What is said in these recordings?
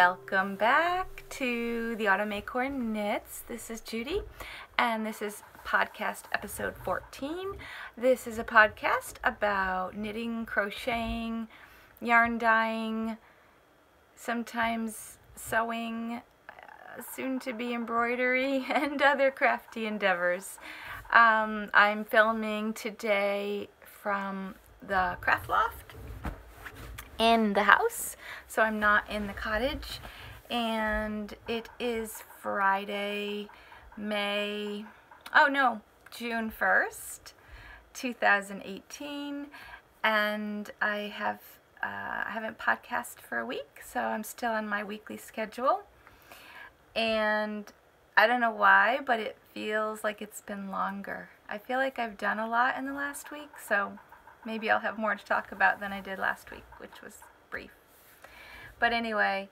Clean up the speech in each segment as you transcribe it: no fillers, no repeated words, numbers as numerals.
Welcome back to the Autumn Acorn Knits. This is Judy, and this is podcast episode 14. This is a podcast about knitting, crocheting, yarn dyeing, sometimes sewing, soon to be embroidery, and other crafty endeavors. I'm filming today from the craft loft in the house, so I'm not in the cottage, and it is Friday, June 1st, 2018, and I haven't podcasted for a week, so I'm still on my weekly schedule, and I don't know why, but it feels like it's been longer. I feel like I've done a lot in the last week, so maybe I'll have more to talk about than I did last week, which was brief. But anyway,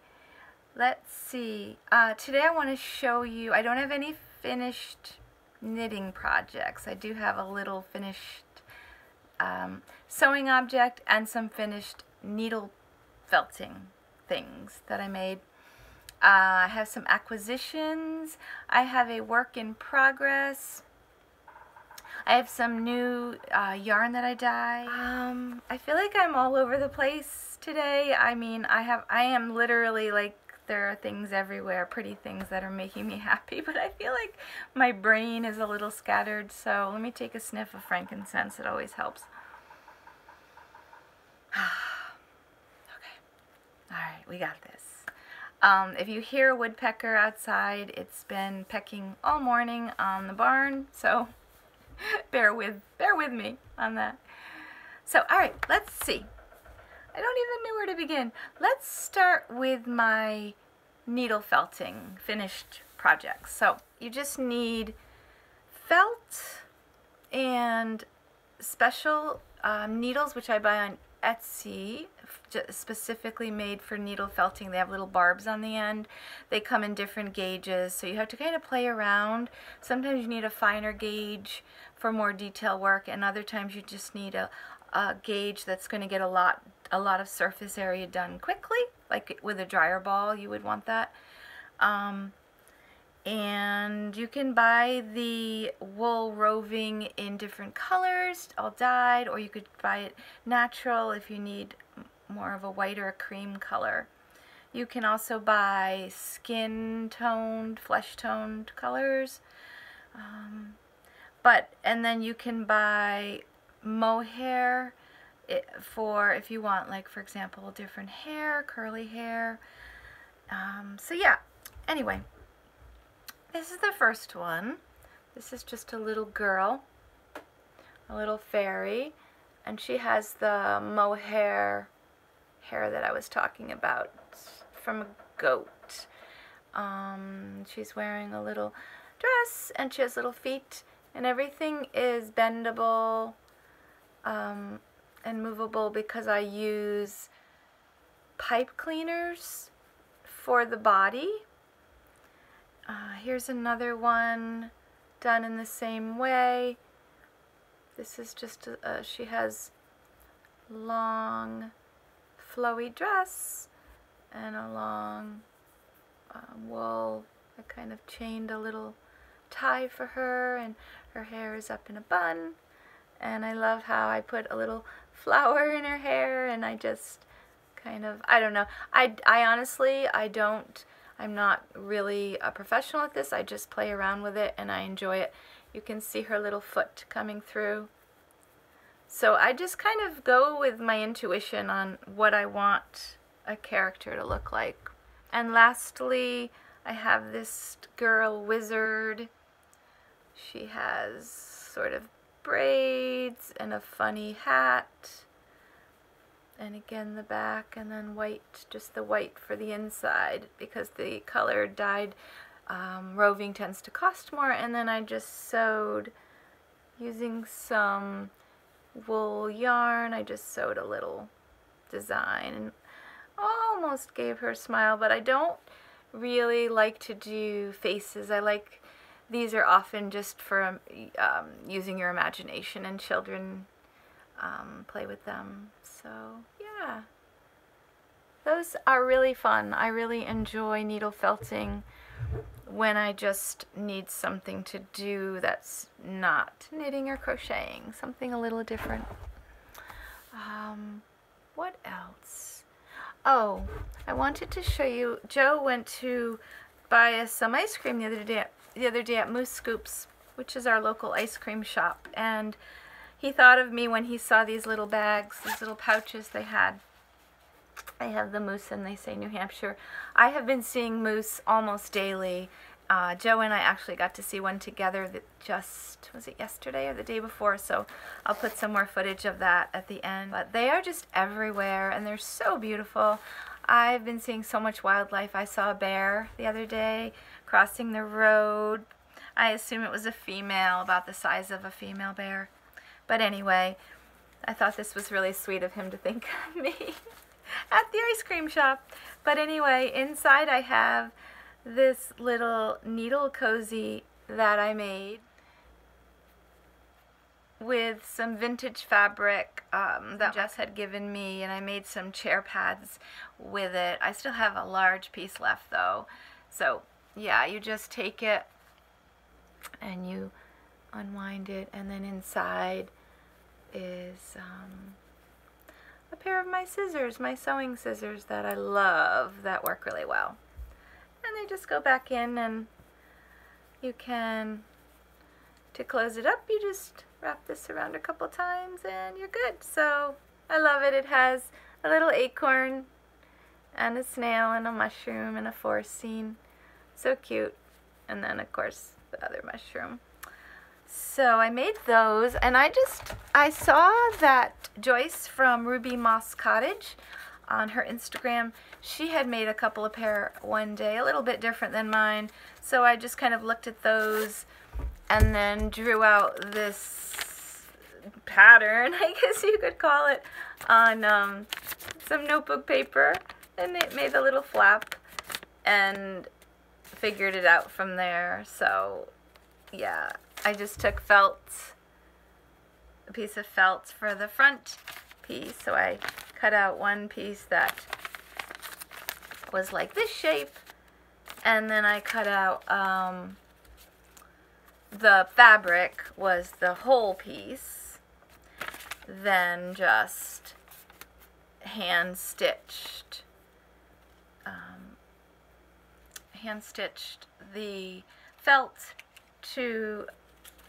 let's see. Today I want to show you, I don't have any finished knitting projects. I do have a little finished sewing object and some finished needle felting things that I made. I have some acquisitions. I have a work in progress. I have some new yarn that I dye. I feel like I'm all over the place today. I mean, I am literally like, there are things everywhere, pretty things that are making me happy, but I feel like my brain is a little scattered, so let me take a sniff of frankincense. It always helps. Okay. Alright, we got this. If you hear a woodpecker outside, it's been pecking all morning on the barn, so bear with me on that. So, alright, let's see. I don't even know where to begin. Let's start with my needle felting finished projects. So, you just need felt and special needles, which I buy on Etsy, specifically made for needle felting. They have little barbs on the end. They come in different gauges, so you have to kind of play around. Sometimes you need a finer gauge for more detail work, and other times you just need a gauge that's going to get a lot of surface area done quickly, like with a dryer ball you would want that. And you can buy the wool roving in different colors, all dyed, or you could buy it natural if you need more of a white or a cream color. You can also buy skin-toned, flesh-toned colors. And then you can buy mohair for if you want, like, for example, different hair, curly hair. So yeah, anyway. This is the first one. This is just a little girl, a little fairy, and she has the mohair hair that I was talking about from a goat. She's wearing a little dress, and she has little feet, and everything is bendable and movable because I use pipe cleaners for the body. Here's another one done in the same way. This is just, she has long flowy dress and a long wool. I kind of chained a little tie for her, and her hair is up in a bun. And I love how I put a little flower in her hair, and I just kind of, I don't know. I honestly, I'm not really a professional at this. I just play around with it and I enjoy it. You can see her little foot coming through. So I just kind of go with my intuition on what I want a character to look like. And lastly, I have this girl wizard. She has sort of braids and a funny hat. And again the back, and then white, just the white for the inside, because the color dyed roving tends to cost more. And then I just sewed using some wool yarn. I just sewed a little design and almost gave her a smile, but I don't really like to do faces. These are often just for using your imagination, and children play with them. So yeah, those are really fun. I really enjoy needle felting when I just need something to do that's not knitting or crocheting, something a little different. What else? Oh, I wanted to show you, Joe went to buy us some ice cream the other day at Moose Scoops, which is our local ice cream shop, and he thought of me when he saw these little bags, these little pouches they had. I have the moose and they say New Hampshire. I have been seeing moose almost daily. Joe and I actually got to see one together that just, was it yesterday or the day before? So I'll put some more footage of that at the end. But they are just everywhere and they're so beautiful. I've been seeing so much wildlife. I saw a bear the other day crossing the road. I assume it was a female, about the size of a female bear. But anyway, I thought this was really sweet of him to think of me at the ice cream shop. But anyway, inside I have this little needle cozy that I made with some vintage fabric that Jess had given me, and I made some chair pads with it. I still have a large piece left though. So yeah, you just take it and you unwind it, and then inside is a pair of my scissors, my sewing scissors that I love, that work really well. And they just go back in, and you can, to close it up, you just wrap this around a couple times and you're good. So I love it. It has a little acorn and a snail and a mushroom and a forest scene. So cute. And then of course the other mushroom. So I made those, and I saw that Joyce from Ruby Moss Cottage on her Instagram, she had made a couple of pair one day, a little bit different than mine. So I just kind of looked at those and then drew out this pattern, I guess you could call it, on some notebook paper, and it made a little flap and figured it out from there. So yeah, I just took felt, a piece of felt for the front piece. So I cut out one piece that was like this shape, and then I cut out the fabric was the whole piece, then just hand stitched the felt to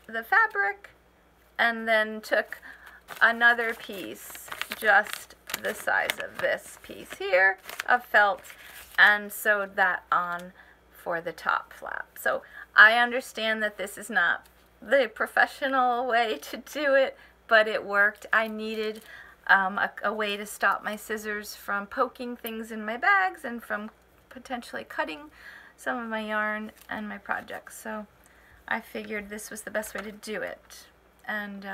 the fabric, and then took another piece just the size of this piece here of felt and sewed that on for the top flap. So I understand that this is not the professional way to do it, but it worked. I needed a way to stop my scissors from poking things in my bags and from potentially cutting some of my yarn and my projects. So I figured this was the best way to do it. And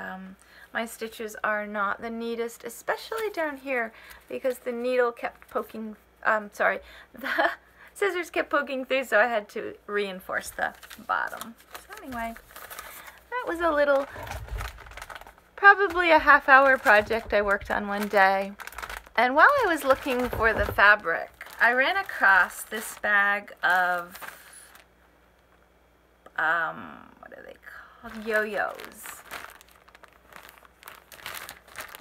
my stitches are not the neatest, especially down here, because the needle kept poking, the scissors kept poking through, so I had to reinforce the bottom. So anyway, that was a little, probably a half-hour project I worked on one day. And while I was looking for the fabric, I ran across this bag of, what are they called? Yo-yos.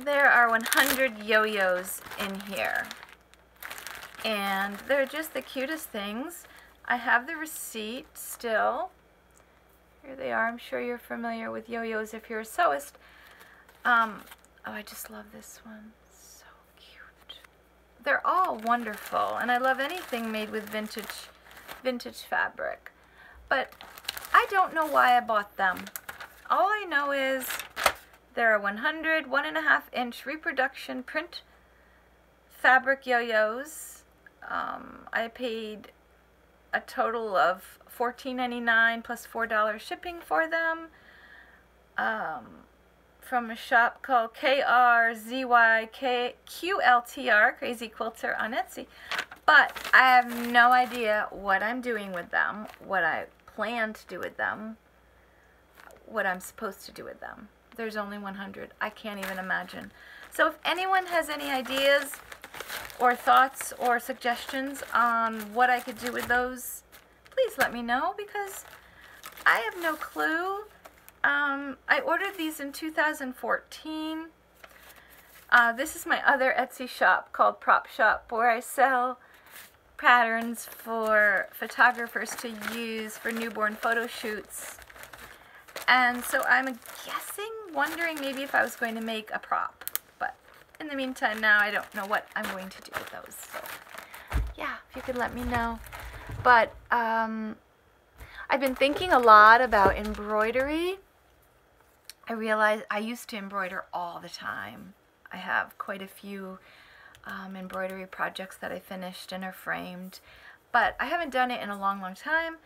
There are 100 yo-yos in here, and they're just the cutest things. I have the receipt still. Here they are. I'm sure you're familiar with yo-yos if you're a sewist. Oh, I just love this one. So cute. They're all wonderful, and I love anything made with vintage fabric. But I don't know why I bought them. All I know is there are 100 1.5-inch reproduction print fabric yo-yos. I paid a total of $14.99 plus $4 shipping for them, from a shop called KRZYQLTR, Crazy Quilter, on Etsy. But I have no idea what I'm doing with them, what I plan to do with them, what I'm supposed to do with them. There's only 100. I can't even imagine. So if anyone has any ideas, or thoughts or suggestions on what I could do with those, please let me know, because I have no clue. I ordered these in 2014. This is my other Etsy shop called Prop Shop, where I sell patterns for photographers to use for newborn photo shoots. And so I'm wondering maybe if I was going to make a prop. But in the meantime now I don't know what I'm going to do with those. So yeah, if you could let me know. But I've been thinking a lot about embroidery. I realized I used to embroider all the time. I have quite a few embroidery projects that I finished and are framed, but I haven't done it in a long, long time,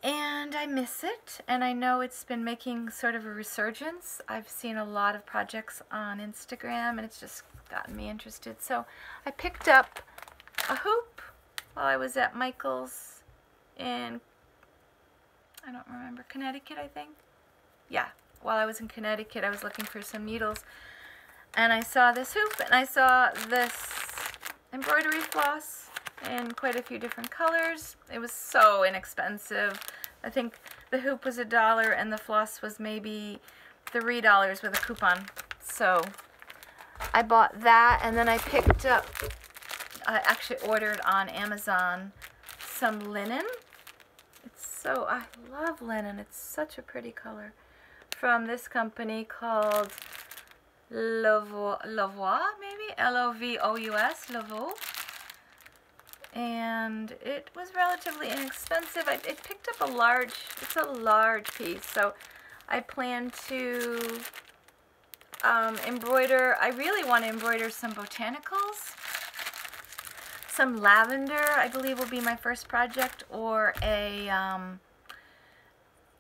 and I miss it, and I know it's been making sort of a resurgence. I've seen a lot of projects on Instagram, and it's just gotten me interested. So I picked up a hoop while I was at Michael's in, I don't remember, Connecticut, I think. Yeah, while I was in Connecticut, I was looking for some needles, and I saw this hoop, and I saw this embroidery floss in quite a few different colors. It was so inexpensive. I think the hoop was $1 and the floss was maybe $3 with a coupon. So I bought that, and then I picked up, I actually ordered on Amazon some linen. I love linen. It's such a pretty color. From this company called Lovous, maybe? L-O-V-O-U-S, Lovous. And it was relatively inexpensive. I picked up it's a large piece, so I plan to embroider. I really want to embroider some botanicals. Some lavender, I believe, will be my first project, or a,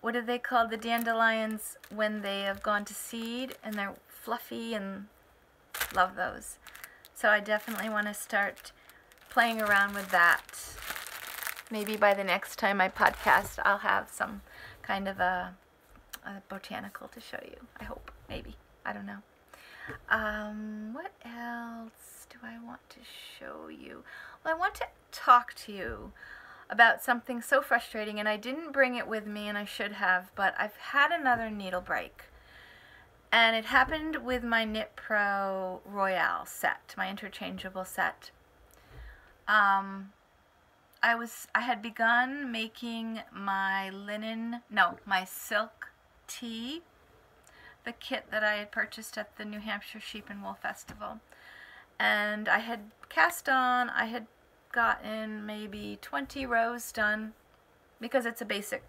what are they called? The dandelions when they have gone to seed, and they're fluffy, and love those. So I definitely want to start playing around with that. Maybe by the next time I podcast, I'll have some kind of a botanical to show you. I hope. Maybe. I don't know. What else do I want to show you? Well, I want to talk to you about something so frustrating, and I didn't bring it with me, and I should have, but I've had another needle break. And it happened with my Knit Pro Royale set, my interchangeable set. I had begun making my my silk tee, the kit that I had purchased at the New Hampshire Sheep and Wool Festival. And I had cast on, I had gotten maybe 20 rows done, because it's a basic,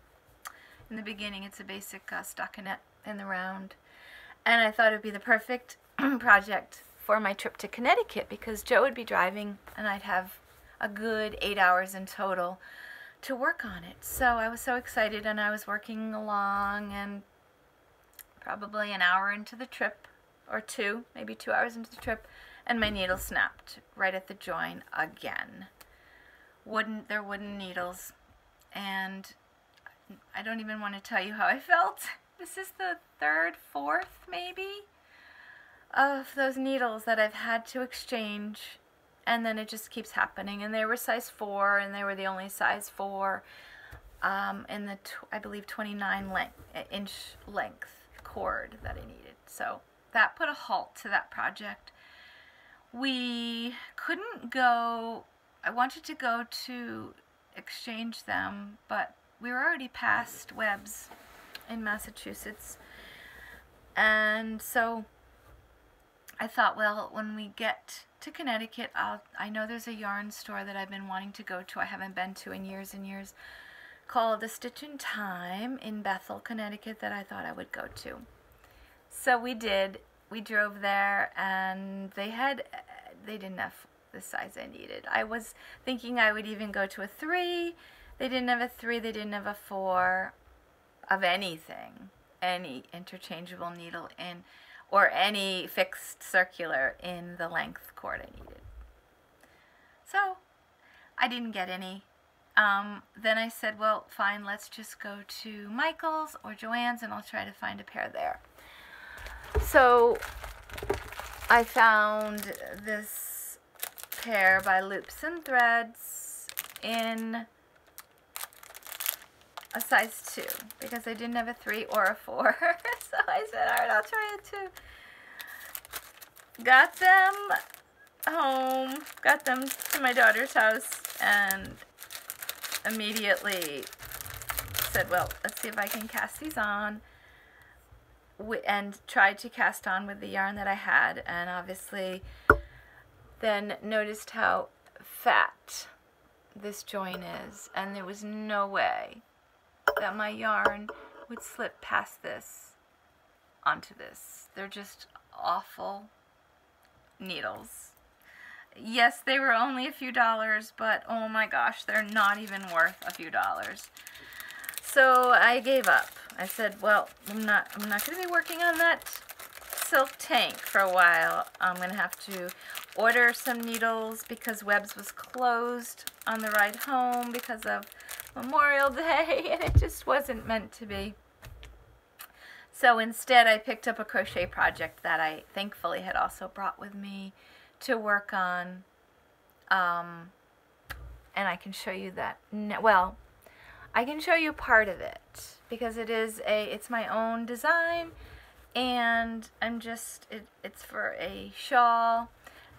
in the beginning it's a basic stockinette in the round. And I thought it would be the perfect project for my trip to Connecticut, because Joe would be driving and I'd have a good 8 hours in total to work on it. So I was so excited, and I was working along, and probably an hour into the trip, or two, maybe 2 hours into the trip, and my needle snapped right at the join again. They're wooden needles, and I don't even want to tell you how I felt. This is the third, fourth, maybe, of those needles that I've had to exchange, and then it just keeps happening. And they were size 4, and they were the only size 4 in the, I believe, 29-inch length cord that I needed. So that put a halt to that project. We couldn't go, I wanted to go to exchange them, but we were already past Webb's in Massachusetts, and so I thought, well, when we get to Connecticut, I know there's a yarn store that I've been wanting to go to, I haven't been to in years and years, called The Stitch in Time in Bethel, Connecticut, that I thought I would go to. So we did. We drove there, and they didn't have the size I needed. I was thinking I would even go to a 3. They didn't have a 3, they didn't have a 4 of anything, any interchangeable needle in, or any fixed circular in the length cord I needed. So I didn't get any. Then I said, well, fine, let's just go to Michael's or Joann's, and I'll try to find a pair there. So I found this pair by Loops and Threads in a size 2 because I didn't have a 3 or a 4. So I said, alright, I'll try a 2. Got them home, got them to my daughter's house, and immediately said, well, let's see if I can cast these on, and tried to cast on with the yarn that I had, and obviously then noticed how fat this join is, and there was no way that my yarn would slip past this onto this. They're just awful needles. Yes, they were only a few dollars, but oh my gosh, they're not even worth a few dollars. So I gave up. I said, well, I'm not going to be working on that silk tank for a while. I'm going to have to order some needles because Webb's was closed on the ride home because of Memorial Day, and it just wasn't meant to be. So instead I picked up a crochet project that I thankfully had also brought with me to work on, and I can show you that. Well, I can show you part of it because it's my own design, and it's for a shawl,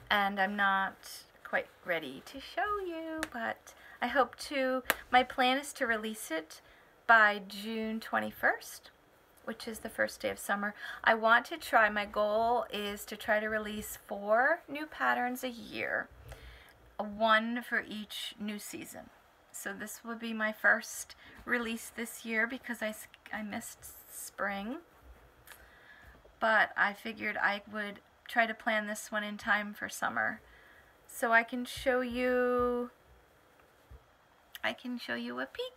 and I'm not quite ready to show you, but I hope to. My plan is to release it by June 21st, which is the first day of summer. I want to try, my goal is to try to release 4 new patterns a year, 1 for each new season. So this will be my first release this year because I missed spring. But I figured I would try to plan this one in time for summer. So I can show you a peek.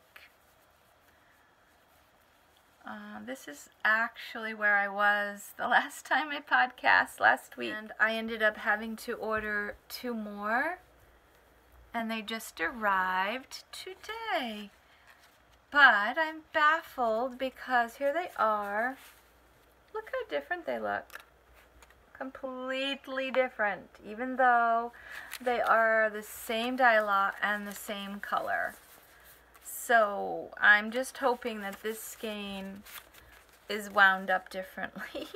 This is actually where I was the last time I podcast last week, and I ended up having to order 2 more, and they just arrived today. But I'm baffled because here they are. Look how different they look. Completely different, even though they are the same dye lot and the same color. So I'm just hoping that this skein is wound up differently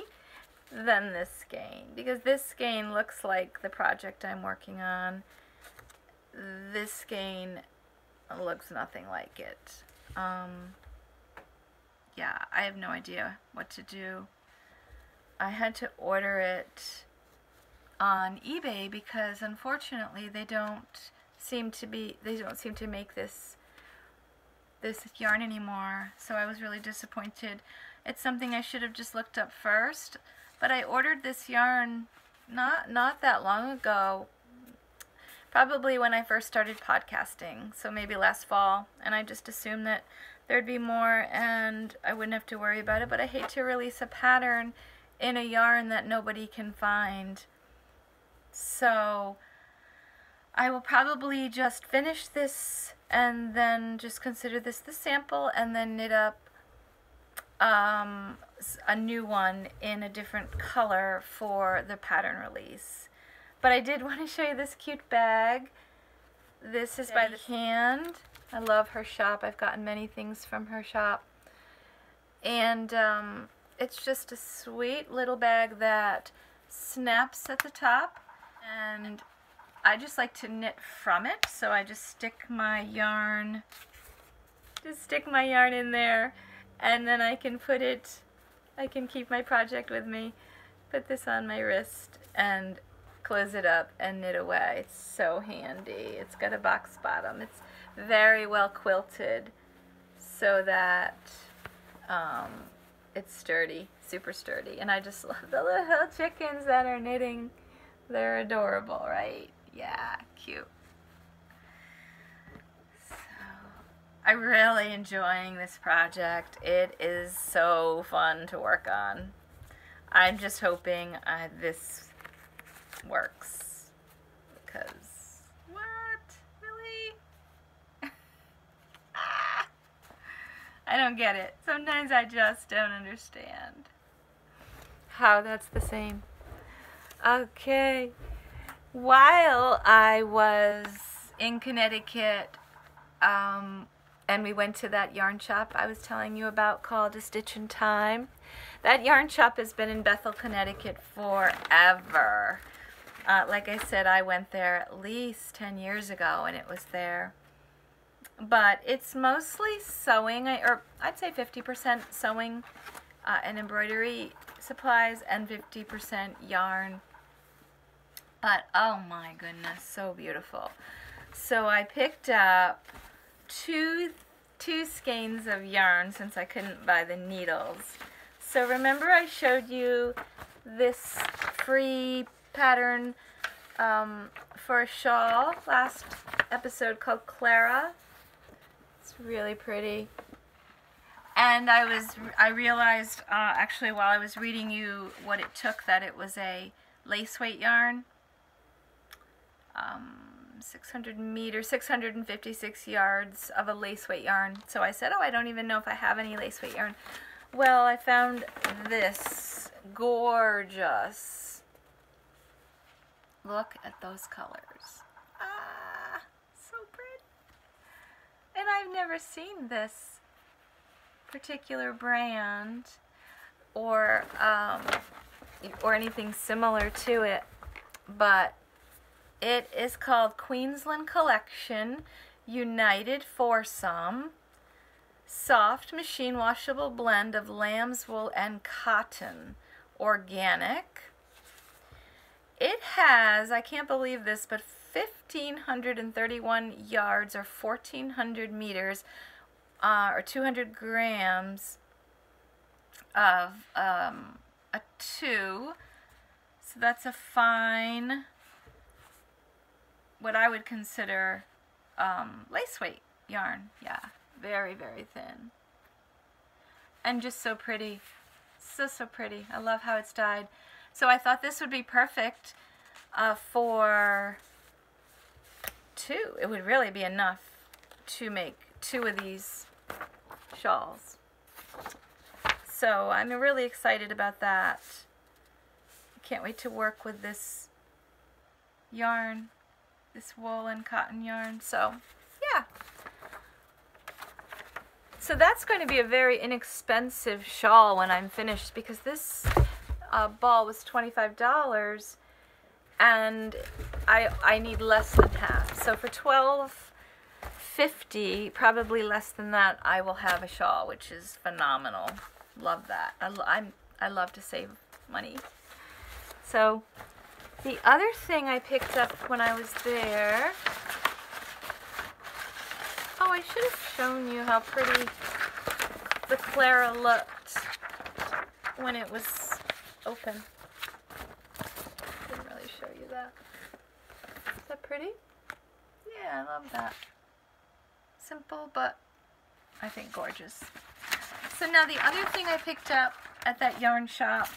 than this skein, because this skein looks like the project I'm working on. This skein looks nothing like it. Yeah, I have no idea what to do. I had to order it on eBay because unfortunately they don't seem to make this yarn anymore, so I was really disappointed. It's something I should have just looked up first, but I ordered this yarn not that long ago, probably when I first started podcasting, so maybe last fall, and I just assumed that there'd be more and I wouldn't have to worry about it. But I hate to release a pattern in a yarn that nobody can find, so I will probably just finish this and then just consider this the sample and then knit up a new one in a different color for the pattern release. But I did want to show you this cute bag. This is by the Hand. I love her shop. I've gotten many things from her shop. And it's just a sweet little bag that snaps at the top. And I just like to knit from it. So I just stick my yarn in there. And then I can keep my project with me, put this on my wrist, and close it up and knit away. It's so handy. It's got a box bottom. It's very well quilted so that it's sturdy, super sturdy. And I just love the little chickens that are knitting. They're adorable, right? Yeah, cute. So I'm really enjoying this project. It is so fun to work on. I'm just hoping this works, because what? Really? I don't get it. Sometimes I just don't understand how that's the same. Okay, While I was in Connecticut, and we went to that yarn shop I was telling you about called A Stitch in Time. That yarn shop has been in Bethel, Connecticut forever. Like I said, I went there at least 10 years ago and it was there. But it's mostly sewing, or I'd say 50% sewing and embroidery supplies and 50% yarn. But oh my goodness, so beautiful. So I picked up two skeins of yarn since I couldn't buy the needles. So remember I showed you this free pattern for a shawl last episode called Clara. It's really pretty. And I realized actually while I was reading you what it took that it was a lace weight yarn. 600 meters, 656 yards of a lace weight yarn. So I said, oh, I don't even know if I have any lace weight yarn. Well, I found this gorgeous. Look at those colors. Ah, so pretty. And I've never seen this particular brand or anything similar to it, but it is called Queensland Collection United Foursome Soft Machine Washable Blend of Lamb's Wool and Cotton Organic. It has, I can't believe this, but 1,531 yards or 1,400 meters or 200 grams of a 2. So that's a fine, what I would consider lace weight yarn. Yeah, very, very thin. And just so pretty. So pretty. I love how it's dyed. So I thought this would be perfect for 2. It would really be enough to make 2 of these shawls. So I'm really excited about that. Can't wait to work with this yarn. This wool and cotton yarn. So, yeah. So that's going to be a very inexpensive shawl when I'm finished because this ball was $25 and I need less than half. So for $12.50, probably less than that, I will have a shawl, which is phenomenal. Love that. I love to save money. So the other thing I picked up when I was there, oh, I should have shown you how pretty the Clara looked when it was open. Didn't really show you that. Is that pretty? Yeah, I love that. Simple, but I think gorgeous. So now the other thing I picked up at that yarn shop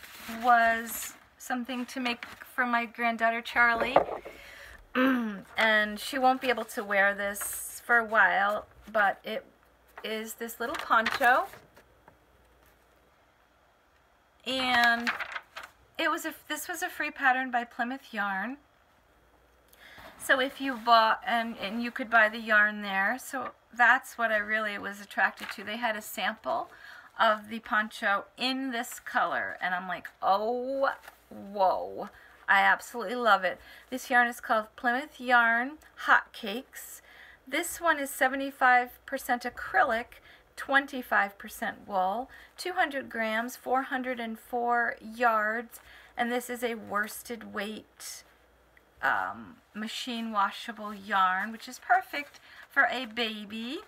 was something to make for my granddaughter Charlie. And she won't be able to wear this for a while, but it is this little poncho. And this was a free pattern by Plymouth Yarn. So if you bought, and you could buy the yarn there, so that's what I really was attracted to. They had a sample of the poncho in this color, and I'm like, oh, whoa. I absolutely love it. This yarn is called Plymouth Yarn Hotcakes. This one is 75% acrylic, 25% wool, 200 grams, 404 yards, and this is a worsted weight machine washable yarn, which is perfect for a baby.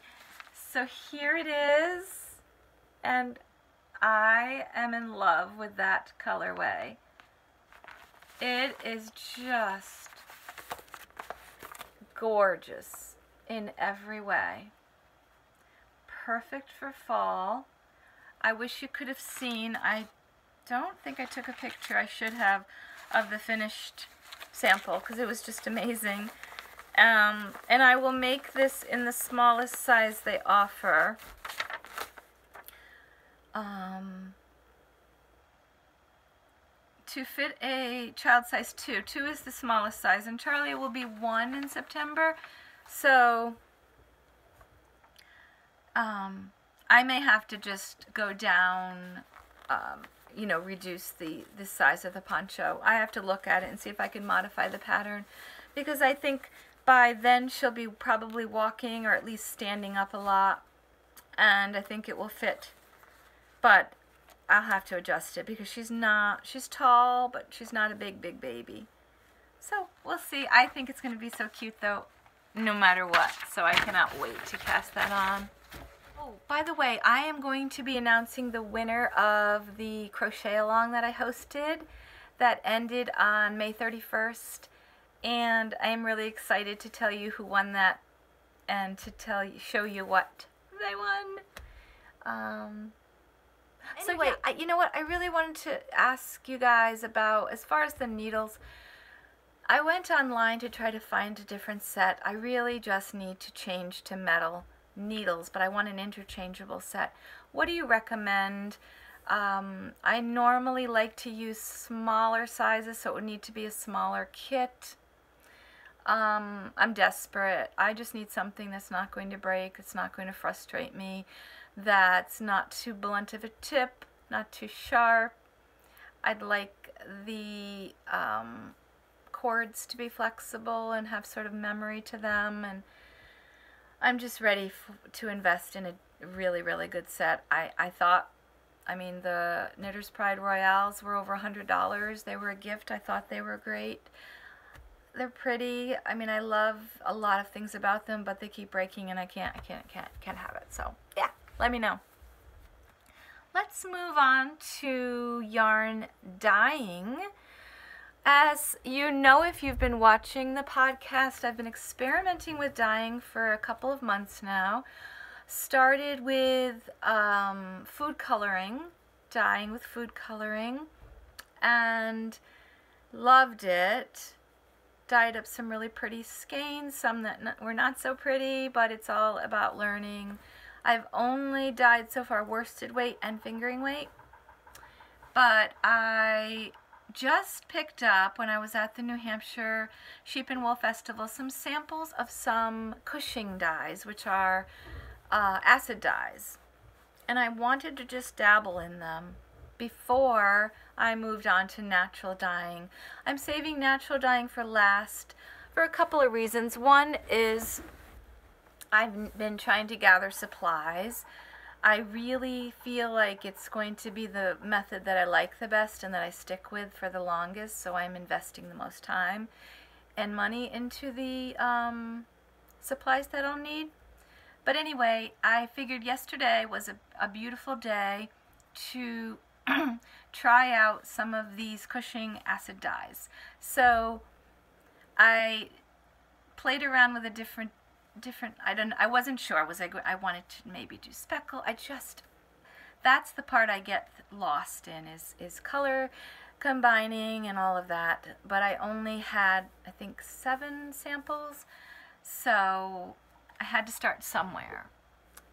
So here it is, and I am in love with that colorway. It is just gorgeous in every way. Perfect for fall. I wish you could have seen, I don't think I took a picture, I should have, of the finished sample because it was just amazing. And I will make this in the smallest size they offer. to fit a child size 2. 2 is the smallest size, and Charlie will be 1 in September. So I may have to just go down, you know, reduce the size of the poncho. I have to look at it and see if I can modify the pattern, because I think by then she'll be probably walking or at least standing up a lot, and I think it will fit. But I'll have to adjust it because she's tall, but she's not a big baby. So we'll see. I think it's going to be so cute though, no matter what. So I cannot wait to cast that on. Oh, by the way, I am going to be announcing the winner of the crochet along that I hosted that ended on May 31st. And I am really excited to tell you who won that and to show you what they won. Anyway, you know what? I really wanted to ask you guys about, as far as the needles, I went online to try to find a different set. I really just need to change to metal needles, but I want an interchangeable set. What do you recommend? I normally like to use smaller sizes, so it would need to be a smaller kit. I'm desperate. I just need something that's not going to break, that's not going to frustrate me, that's not too blunt of a tip, not too sharp. I'd like the cords to be flexible and have sort of memory to them, and I'm just ready to invest in a really, really good set. I mean, the Knitter's Pride Royales were over $100. They were a gift. I thought they were great. They're pretty. I mean, I love a lot of things about them, but they keep breaking, and I can't have it. So yeah, let me know. Let's move on to yarn dyeing. As you know, if you've been watching the podcast, I've been experimenting with dyeing for a couple of months now. Started with food coloring, dyeing with food coloring, and loved it. Dyed up some really pretty skeins, some that were not so pretty, but it's all about learning. I've only dyed so far worsted weight and fingering weight, but I just picked up, when I was at the New Hampshire Sheep and Wool Festival, some samples of some Cushing dyes, which are acid dyes, and I wanted to just dabble in them before I moved on to natural dyeing. I'm saving natural dyeing for last for a couple of reasons. One is I've been trying to gather supplies. I really feel like it's going to be the method that I like the best and that I stick with for the longest, so I'm investing the most time and money into the supplies that I'll need. But anyway, I figured yesterday was a beautiful day to try out some of these Cushing acid dyes. So I played around with a different I wasn't sure. I wanted to maybe do speckle. That's the part I get lost in, is color combining and all of that. But I only had, I think, 7 samples, so I had to start somewhere.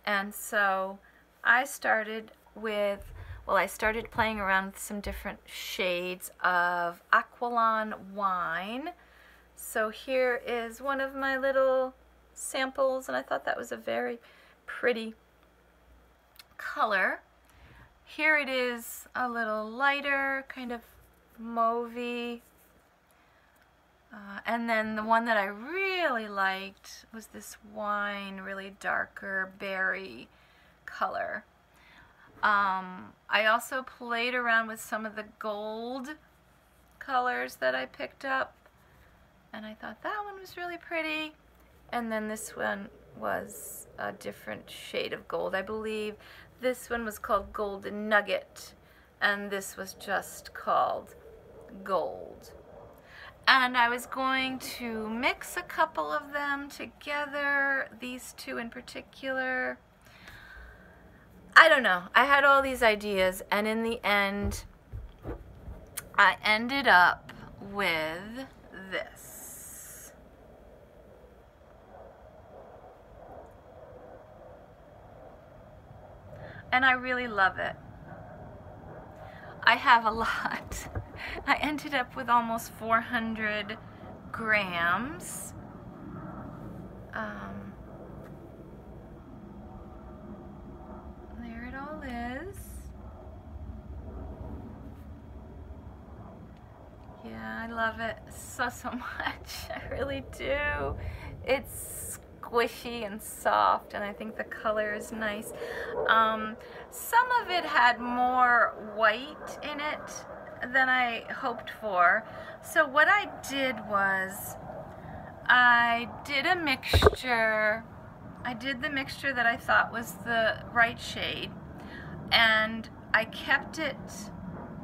And so I started with, well, I started playing around with some different shades of Aqualon Wine. So here is one of my little samples, and I thought that was a very pretty color. Here it is, a little lighter, kind of mauvey. And then the one that I really liked was this wine, really darker berry color. I also played around with some of the gold colors that I picked up, and I thought that one was really pretty. And then this one was a different shade of gold. I believe this one was called Golden Nugget, and this was just called Gold. And I was going to mix a couple of them together, these two in particular. I don't know. I had all these ideas, and in the end, I ended up with this. And I really love it. I have a lot I ended up with almost 400 grams. There it all is. Yeah, I love it so much. I really do. It's squishy and soft, and I think the color is nice. Some of it had more white in it than I hoped for. So what I did was I did a mixture. I did the mixture that I thought was the right shade, and I kept it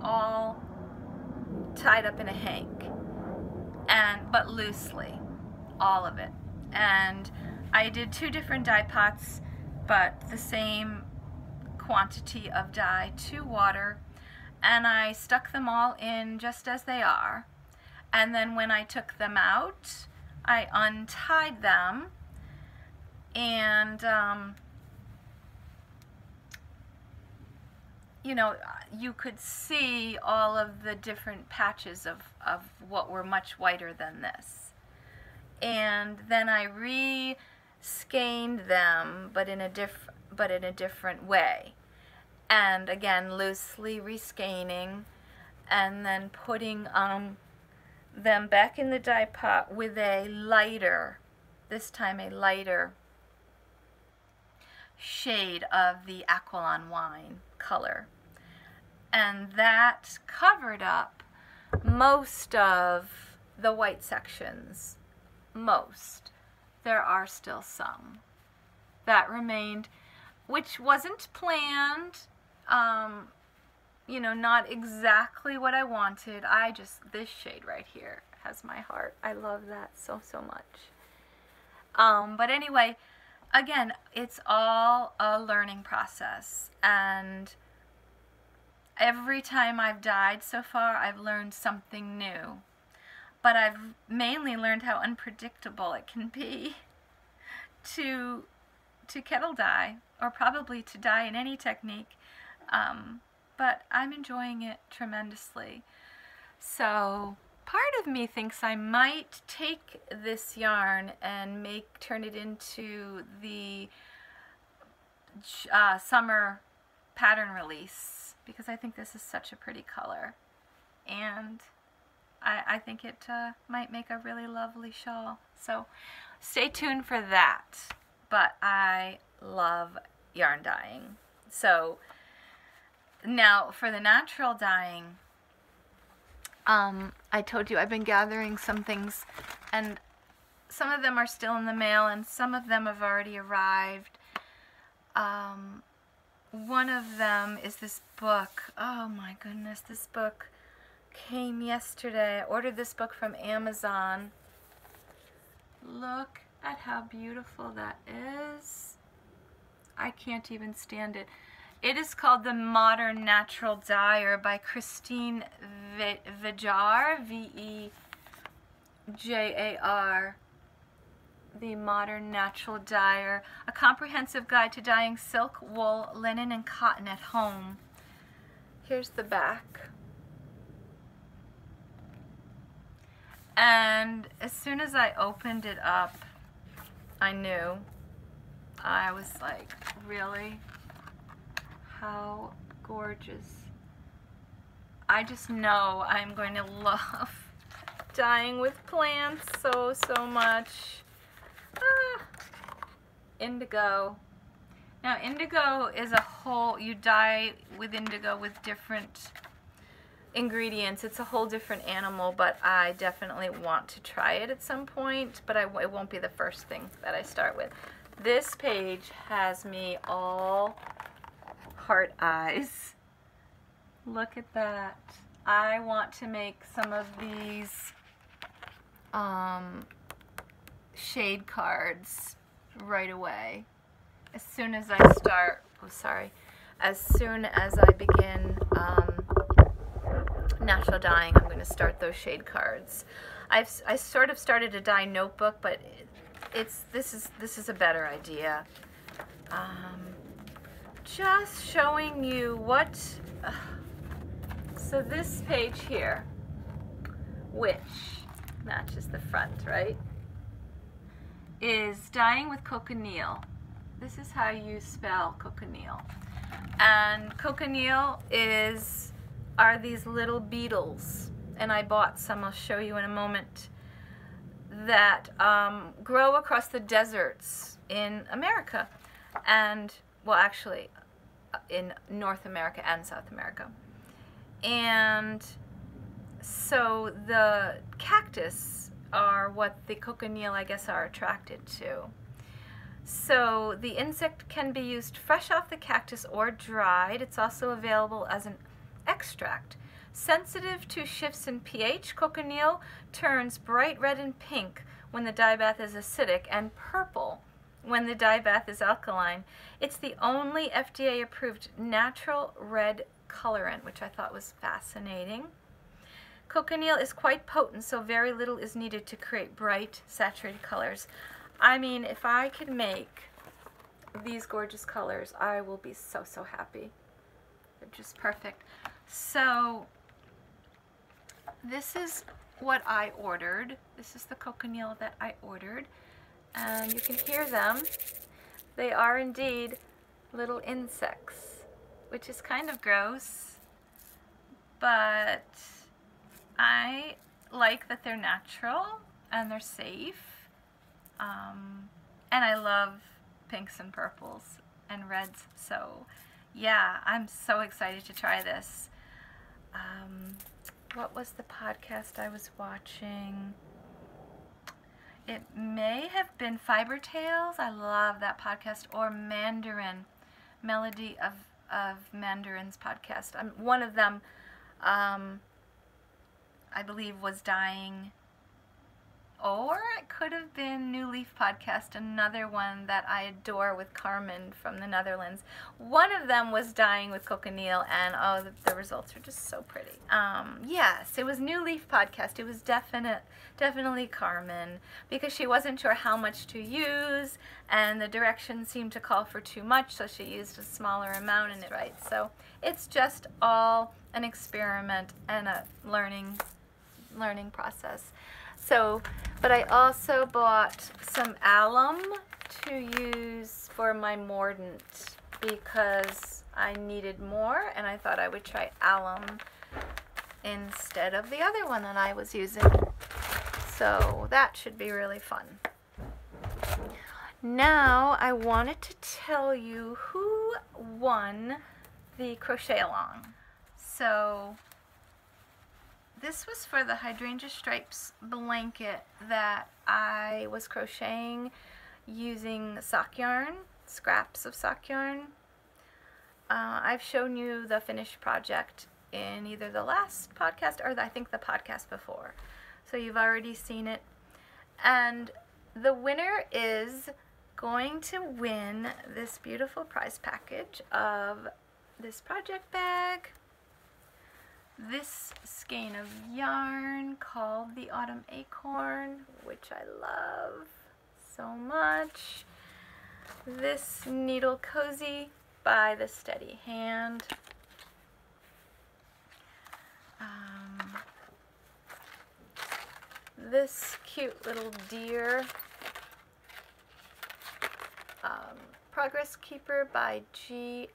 all tied up in a hank, but loosely, all of it. And I did 2 different dye pots, but the same quantity of dye, 2 water, and I stuck them all in just as they are. And then when I took them out, I untied them, and you know, you could see all of the different patches of what were much whiter than this. And then I re-skeined them, but in a different way. And again, loosely re-skeining, and then putting them back in the dye pot with a lighter, this time a lighter shade of the Aquilon wine color. And that covered up most of the white sections. Most. There are still some that remained, which wasn't planned, you know, not exactly what I wanted. This shade right here has my heart. I love that so much. But anyway, again, it's all a learning process, and every time I've dyed so far, I've learned something new. But I've mainly learned how unpredictable it can be to kettle dye, or probably to dye in any technique. But I'm enjoying it tremendously. So part of me thinks I might take this yarn and turn it into the summer pattern release, because I think this is such a pretty color, and I think it might make a really lovely shawl. So stay tuned for that. But I love yarn dyeing. So now for the natural dyeing, I told you I've been gathering some things, and some of them are still in the mail and some of them have already arrived. One of them is this book. Oh my goodness, this book came yesterday. I ordered this book from Amazon. Look at how beautiful that is. I can't even stand it. It is called The Modern Natural Dyer by Christine Vejar, V-E-J-A-R. The Modern Natural Dyer, a comprehensive guide to dyeing silk, wool, linen, and cotton at home. Here's the back. And as soon as I opened it up, I knew. I was like, really? How gorgeous. I just know I'm going to love dyeing with plants so much. Indigo. Now indigo is a whole, you dye with indigo with different ingredients. It's a whole different animal, but I definitely want to try it at some point, but it won't be the first thing that I start with. This page has me all heart eyes. Look at that. I want to make some of these shade cards right away. As soon as I start, as soon as I begin natural dyeing, I'm going to start those shade cards. I sort of started a dye notebook, but this is a better idea. Just showing you what So this page here, which matches the front, right, is Dyeing with Cochineal. This is how you spell cochineal. And cochineal are these little beetles, and I bought some, I'll show you in a moment, that grow across the deserts in America, and, well, actually, in North America and South America. And so the cactus are what the cochineal, I guess, are attracted to. So the insect can be used fresh off the cactus or dried. It's also available as an extract. Sensitive to shifts in pH, cochineal turns bright red and pink when the dye bath is acidic and purple when the dye bath is alkaline. It's the only FDA-approved natural red colorant, which I thought was fascinating. Cochineal is quite potent, so very little is needed to create bright, saturated colors. I mean, if I could make these gorgeous colors, I will be so, so happy. They're just perfect. So this is what I ordered. This is the cochineal that I ordered. And you can hear them. They are indeed little insects, which is kind of gross, but I like that they're natural and they're safe. And I love pinks and purples and reds, so yeah, I'm so excited to try this. What was the podcast I was watching? It may have been Fiber Tales. I love that podcast. Or Mandarin, Melody of Mandarin's podcast. One of them, I believe, was dyeing. Or it could have been New Leaf Podcast, another one that I adore with Carmen from the Netherlands. One of them was dyeing with cochineal, and oh, the results are just so pretty. Yes, it was New Leaf Podcast. It was definitely Carmen, because she wasn't sure how much to use, and the directions seemed to call for too much, so she used a smaller amount in it, right? So it's just all an experiment and a learning process. So, but I also bought some alum to use for my mordant because I needed more, and I thought I would try alum instead of the other one that I was using. So that should be really fun. Now I wanted to tell you who won the crochet along. So this was for the Hydrangea Stripes blanket that I was crocheting using sock yarn, scraps of sock yarn. I've shown you the finished project in either the last podcast or I think the podcast before. So you've already seen it. And the winner is going to win this beautiful prize package of this project bag, this skein of yarn called the Autumn Acorn, which I love so much, this needle cozy by the Steady Hand, this cute little deer Progress Keeper by GMHN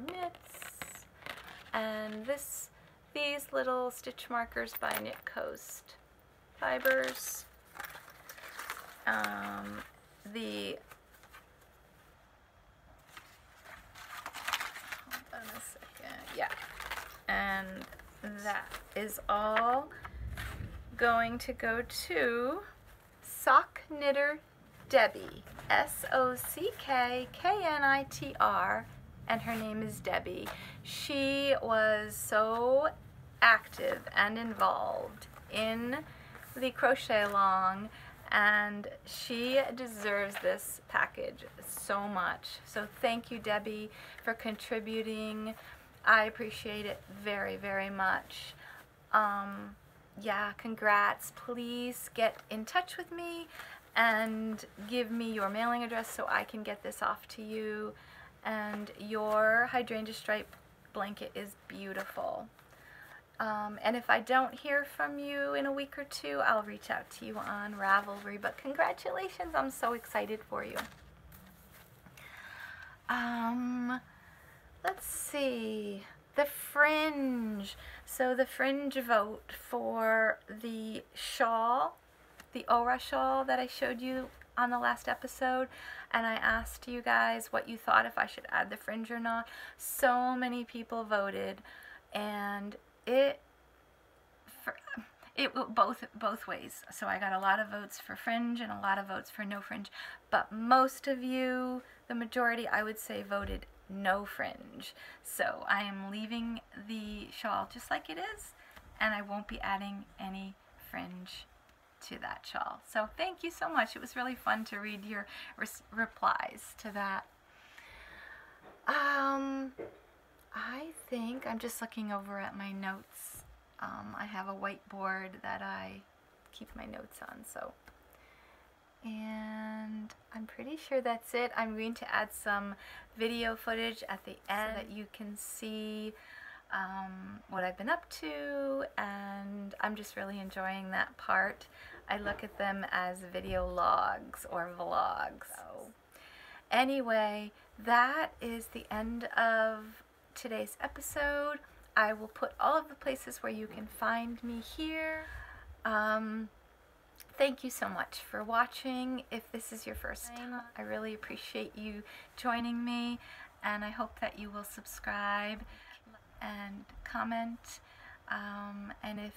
Knits, and these little stitch markers by Knit Coast Fibers. Hold on a second. Yeah, and that is all going to go to Sock Knitter Debbie, SOCKKNITR, and her name is Debbie. She was so active and involved in the crochet along, and she deserves this package so much. So thank you, Debbie, for contributing. I appreciate it very, very much. Yeah, congrats. Please get in touch with me and give me your mailing address so I can get this off to you. And your Hydrangea Stripe blanket is beautiful. And if I don't hear from you in a week or two, I'll reach out to you on Ravelry. But congratulations, I'm so excited for you. Let's see, the fringe. So the fringe vote for the shawl, the Aura shawl that I showed you on the last episode, and I asked you guys what you thought, if I should add the fringe or not. So many people voted, and it both ways. So I got a lot of votes for fringe and a lot of votes for no fringe, but most of you, the majority, I would say, voted no fringe. So I am leaving the shawl just like it is, and I won't be adding any fringe to that shawl. So thank you so much. It was really fun to read your replies to that. I think I'm just looking over at my notes. I have a whiteboard that I keep my notes on, and I'm pretty sure that's it. I'm going to add some video footage at the end so that you can see what I've been up to, and I'm just really enjoying that part. I look at them as video logs or vlogs. So anyway, that is the end of today's episode. I will put all of the places where you can find me here. Thank you so much for watching. If this is your first time, I really appreciate you joining me, and I hope that you will subscribe and comment. And if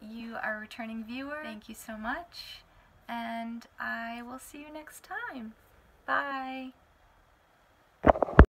you are a returning viewer, thank you so much, and I will see you next time. Bye.